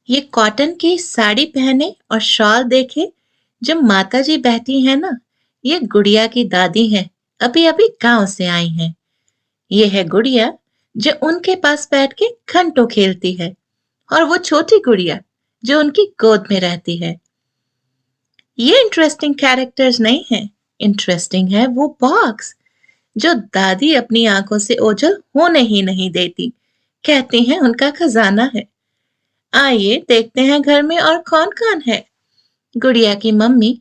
ये कॉटन की साड़ी पहने और शॉल देखे। जब माता जी बहती हैं ना, ये गुड़िया की दादी हैं। अभी अभी गांव से आई हैं। ये है गुड़िया जो उनके पास बैठ के घंटों खेलती है, और वो छोटी गुड़िया जो उनकी गोद में रहती है। ये इंटरेस्टिंग कैरेक्टर्स नहीं है। इंटरेस्टिंग है वो बॉक्स जो दादी अपनी आंखों से ओझल होने ही नहीं देती। कहती हैं उनका खजाना है। आइए देखते हैं घर में और कौन कौन है। गुड़िया की मम्मी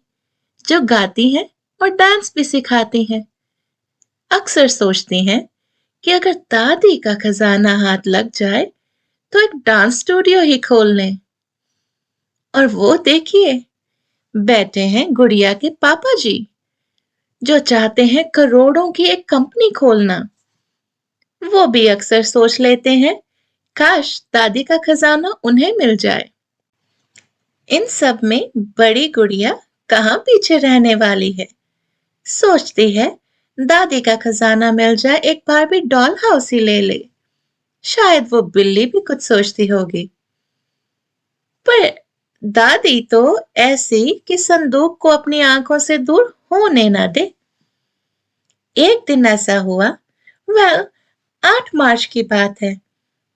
जो गाती हैं और डांस भी सिखाती हैं। अक्सर सोचती हैं कि अगर दादी का खजाना हाथ लग जाए तो एक डांस स्टूडियो ही खोल लें। और वो देखिए, बैठे हैं गुड़िया के पापा जी जो चाहते हैं करोड़ों की एक कंपनी खोलना। वो भी अक्सर सोच लेते हैं, काश दादी का खजाना उन्हें मिल जाए। इन सब में बड़ी गुड़िया कहाँ पीछे रहने वाली है। सोचती है दादी का खजाना मिल जाए, एक बार भी डॉल हाउस ही ले ले। शायद वो बिल्ली भी कुछ सोचती होगी। पर दादी तो ऐसी कि संदूक को अपनी आंखों से दूर होने ना दे। एक दिन ऐसा हुआ, वेल 8 मार्च की बात है।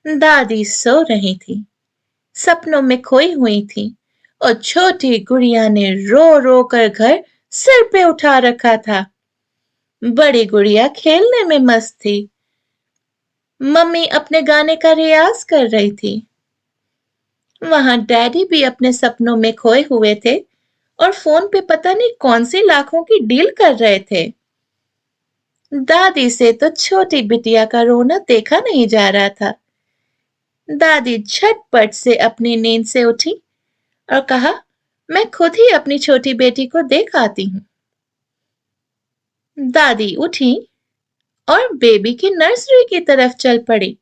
दादी सो रही थी, सपनों में खोई हुई थी, और छोटी गुड़िया ने रो रो कर घर सिर पे उठा रखा था। बड़ी गुड़िया खेलने में मस्त थी। मम्मी अपने गाने का रियाज कर रही थी। वहां डैडी भी अपने सपनों में खोए हुए थे और फोन पे पता नहीं कौन सी लाखों की डील कर रहे थे। दादी से तो छोटी बिटिया का रोना देखा नहीं जा रहा था। दादी झटपट से अपनी नींद से उठी और कहा, मैं खुद ही अपनी छोटी बेटी को देख आती हूँ। दादी उठी और बेबी की नर्सरी की तरफ चल पड़ी।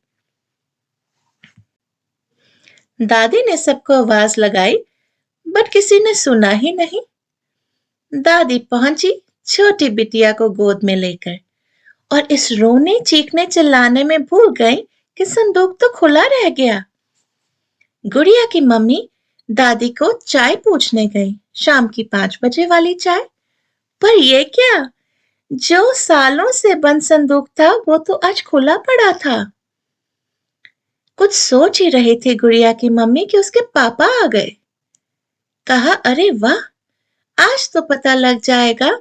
दादी ने सबको आवाज लगाई, बट किसी ने सुना ही नहीं। दादी पहुंची छोटी बिटिया को गोद में लेकर, और इस रोने चीखने चिल्लाने में भूल गई कि संदूक तो खुला रह गया। गुड़िया की मम्मी दादी को चाय पूछने गई, शाम की 5 बजे वाली चाय। पर ये क्या, जो सालों से बंद संदूक था वो तो आज खुला पड़ा था। कुछ सोच ही रही थी गुड़िया की मम्मी कि उसके पापा आ गए। कहा, अरे वाह, आज तो पता लग जाएगा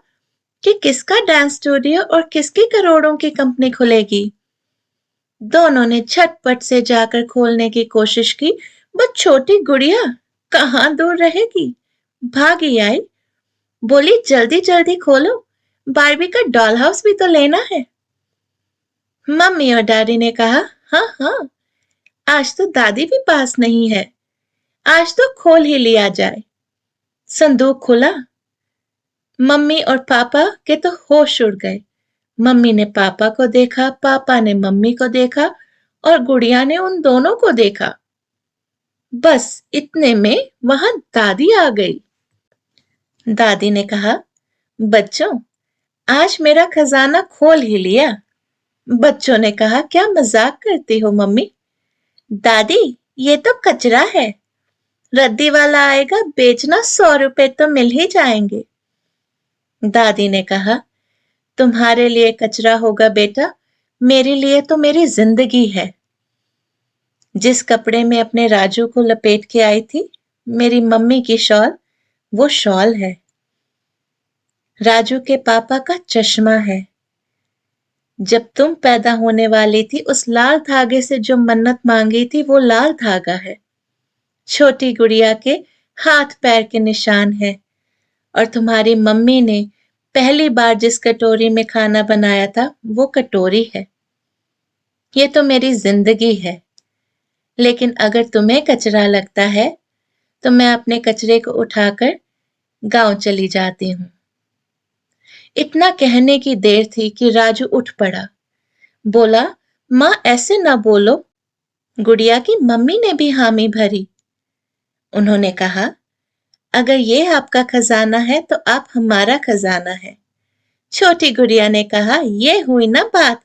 कि किसका डांस स्टूडियो और किसकी करोड़ों की कंपनी खुलेगी। दोनों ने झटपट से जाकर खोलने की कोशिश की, बस छोटी गुड़िया कहाँ दूर रहेगी। भागी आई, बोली, जल्दी जल्दी खोलो, बारबी का डॉल हाउस भी तो लेना है। मम्मी और डैडी ने कहा, हाँ हाँ, आज तो दादी भी पास नहीं है, आज तो खोल ही लिया जाए। संदूक खुला। मम्मी और पापा के तो होश उड़ गए। मम्मी ने पापा को देखा, पापा ने मम्मी को देखा, और गुड़िया ने उन दोनों को देखा। बस इतने में वहां दादी आ गई। दादी ने कहा, बच्चों, आज मेरा खजाना खोल ही लिया। बच्चों ने कहा, क्या मजाक करती हो मम्मी? दादी, ये तो कचरा है, रद्दी वाला आएगा, बेचना, 100 रुपए तो मिल ही जाएंगे। दादी ने कहा, तुम्हारे लिए कचरा होगा बेटा, मेरे लिए तो मेरी जिंदगी है। जिस कपड़े में अपने राजू को लपेट के आई थी, मेरी मम्मी की शॉल, वो शॉल है। राजू के पापा का चश्मा है। जब तुम पैदा होने वाली थी, उस लाल धागे से जो मन्नत मांगी थी, वो लाल धागा है। छोटी गुड़िया के हाथ पैर के निशान है। और तुम्हारी मम्मी ने पहली बार जिस कटोरी में खाना बनाया था, वो कटोरी है। ये तो मेरी जिंदगी है। लेकिन अगर तुम्हें कचरा लगता है तो मैं अपने कचरे को उठाकर गांव चली जाती हूँ। इतना कहने की देर थी कि राजू उठ पड़ा। बोला, माँ ऐसे ना बोलो। गुड़िया की मम्मी ने भी हामी भरी। उन्होंने कहा, अगर ये आपका खजाना है तो आप हमारा खजाना है। छोटी गुड़िया ने कहा, ये हुई ना बात,